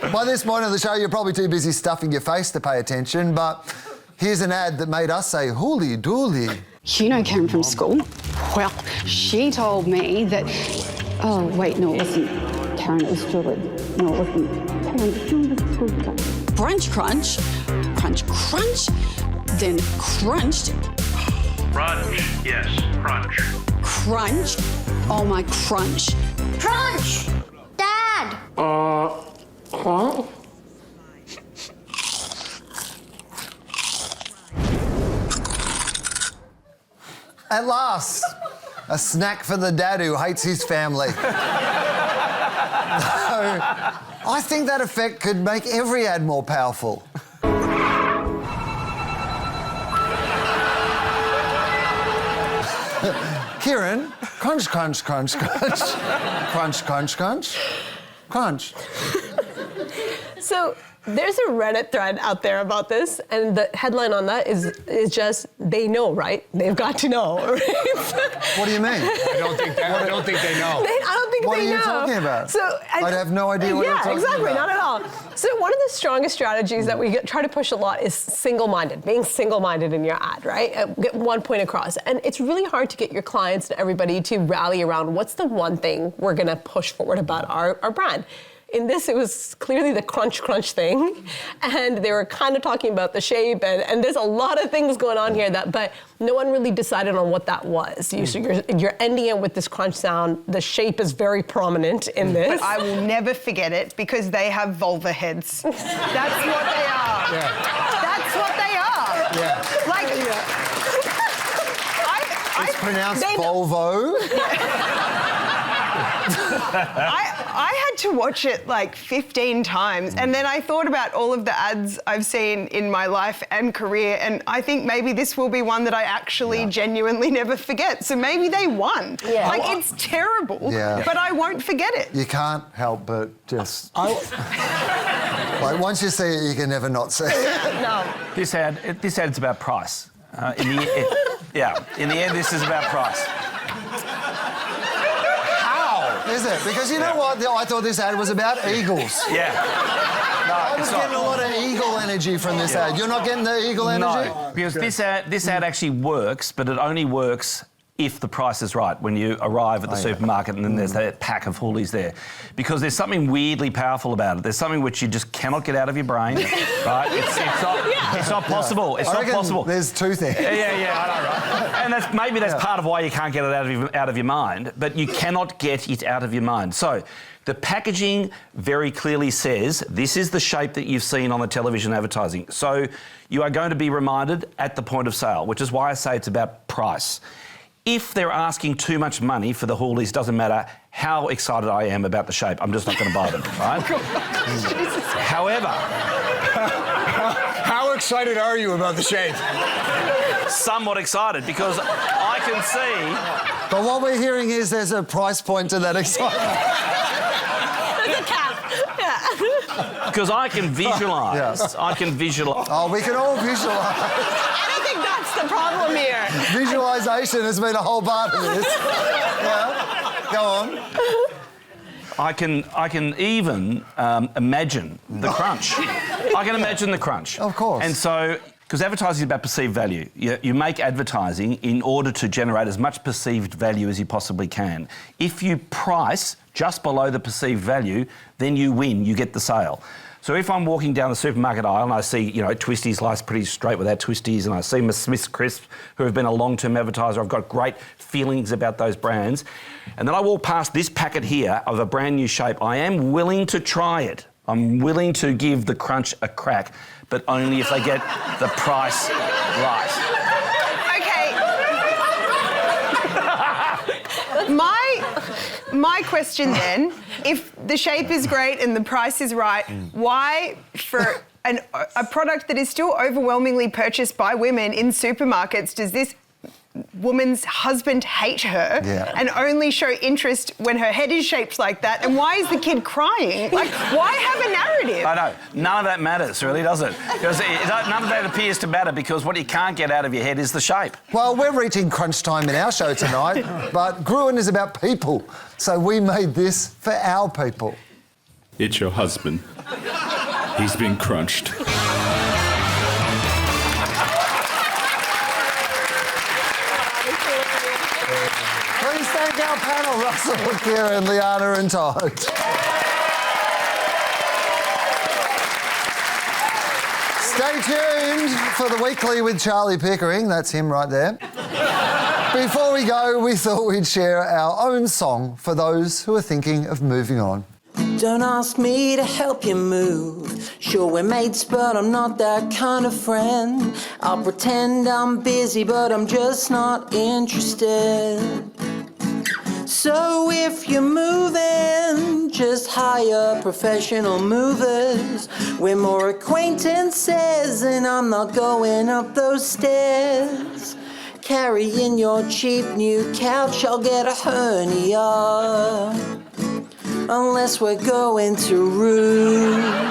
By this point of the show, you're probably too busy stuffing your face to pay attention, but here's an ad that made us say, "Hooly dooly." You know Karen from school? Well, she told me that... Oh, wait, no, it wasn't Karen, it was Julie. No, it wasn't Karen. Crunch, crunch, crunch, crunch, then crunched. Crunch, yes, crunch. Crunch, oh my crunch. Crunch! Dad! What? At last, a snack for the dad who hates his family. No, I think that effect could make every ad more powerful. Kieran, crunch, crunch, crunch, crunch. Crunch, crunch, crunch. Crunch. So there's a Reddit thread out there about this, and the headline on that is just, they know, right? They've got to know, right? What do you mean? I don't think they know. I don't think What they know. are you talking about? So I'd have no idea what you're talking about. Yeah, exactly, not at all. So one of the strongest strategies that we try to push a lot is single-minded, being single-minded in your ad, right? Get one point across. And it's really hard to get your clients and everybody to rally around what's the one thing we're gonna push forward about our brand. In this, it was clearly the crunch thing, and they were kind of talking about the shape, and there's a lot of things going on here but no one really decided on what that was. So you're ending it with this crunch sound. The shape is very prominent in this. But I will never forget it because they have vulva heads. That's what they are. Yeah. That's what they are. Yeah. Like, It's pronounced Volvo. I had to watch it like 15 times, and then I thought about all of the ads I've seen in my life and career, and I think maybe this will be one that I actually genuinely never forget. So maybe they won. Yeah. Like, it's terrible, but I won't forget it. You can't help but just... like, once you see it, you can never not see it. No. This ad's about price. In the end, this is about price. Is it? Because you know what? I thought this ad was about eagles. Yeah. No, I was getting a lot of eagle energy from this ad. You're not getting the eagle energy? No, because this ad actually works, but it only works if the price is right when you arrive at the supermarket and then there's that pack of Hooleys there. Because there's something weirdly powerful about it. There's something which you just cannot get out of your brain, right? It's not possible. It's not possible. There's two things. Yeah, I know, right? And maybe that's part of why you can't get it out of your mind, but you cannot get it out of your mind. So the packaging very clearly says this is the shape that you've seen on the television advertising. So you are going to be reminded at the point of sale, which is why I say it's about price. If they're asking too much money for the Hooleys, doesn't matter how excited I am about the shape, I'm just not going to buy them, right? However... How excited are you about the shape? Somewhat excited, because I can see... But what we're hearing is there's a price point to that excitement. There's a cap. Yeah. Because I can visualise. I can visualise. Oh, we can all visualise. I don't think that's the problem here. Visualisation has been a whole part of this. Yeah. Go on. I can even imagine the crunch. I can imagine the crunch. Of course. And so, because advertising is about perceived value. You make advertising in order to generate as much perceived value as you possibly can. If you price just below the perceived value, then you win, you get the sale. So if I'm walking down the supermarket aisle and I see, Twisties, life's pretty straight without Twisties, and I see Miss Smith's Crisps, who have been a long-term advertiser, I've got great feelings about those brands, and then I walk past this packet here of a brand new shape, I am willing to try it. I'm willing to give the crunch a crack, but only if they get the price right. Okay. My question then, if the shape is great and the price is right, why for a product that is still overwhelmingly purchased by women in supermarkets does this woman's husband hate her and only show interest when her head is shaped like that? And why is the kid crying? Like, why have a narrative? I know. None of that matters, really, does it? Because none of that appears to matter, because what you can't get out of your head is the shape. Well, we're reaching crunch time in our show tonight, but Gruen is about people, so we made this for our people. It's your husband. He's been crunched. Please thank our panel, Russell, Kieran, Liana and Todd. Stay tuned for the Weekly with Charlie Pickering. That's him right there. Before we go, we thought we'd share our own song for those who are thinking of moving on. Don't ask me to help you move. Sure, we're mates, but I'm not that kind of friend. I'll pretend I'm busy, but I'm just not interested. So if you're moving, just hire professional movers. We're more acquaintances, and I'm not going up those stairs. Carrying your cheap new couch, I'll get a hernia. Unless we're going to room.